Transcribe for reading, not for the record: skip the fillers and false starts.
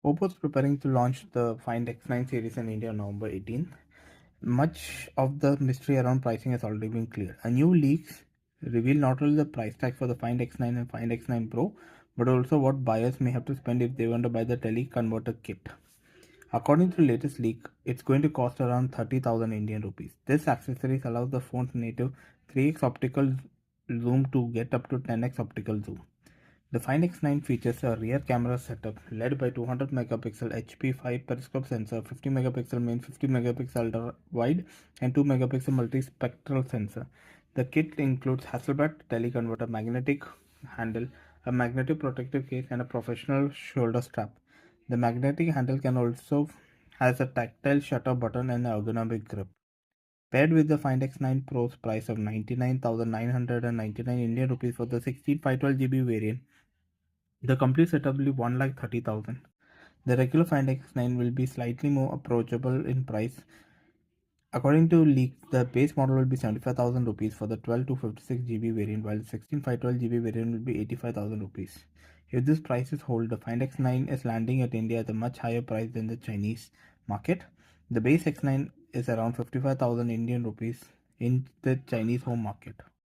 Oppo is preparing to launch the Find X9 series in India on November 18th. Much of the mystery around pricing has already been cleared. A new leaks reveal not only the price tag for the Find X9 and Find X9 Pro, but also what buyers may have to spend if they want to buy the Teleconverter kit. According to the latest leak, it's going to cost around 30,000 Indian rupees. This accessory allows the phone's native 3x optical zoom to get up to 10x optical zoom. The Find X9 features a rear camera setup led by 200 megapixel HP5 periscope sensor, 50 megapixel main, 50 megapixel ultra wide, and 2 megapixel multispectral sensor. The kit includes Hasselblad teleconverter, magnetic handle, a magnetic protective case, and a professional shoulder strap. The magnetic handle can also has a tactile shutter button and an ergonomic grip. Paired with the Find X9 Pro's price of 99,999 Indian rupees for the 16512 GB variant, the complete setup will be 1,30,000. The regular Find X9 will be slightly more approachable in price. According to leaks, the base model will be 75,000 rupees for the 12 to 56 GB variant, while the 16512 GB variant will be 85,000 rupees. If this prices hold, the Find X9 is landing at India at a much higher price than the Chinese market. The base X9 is around 55,000 Indian rupees in the Chinese home market.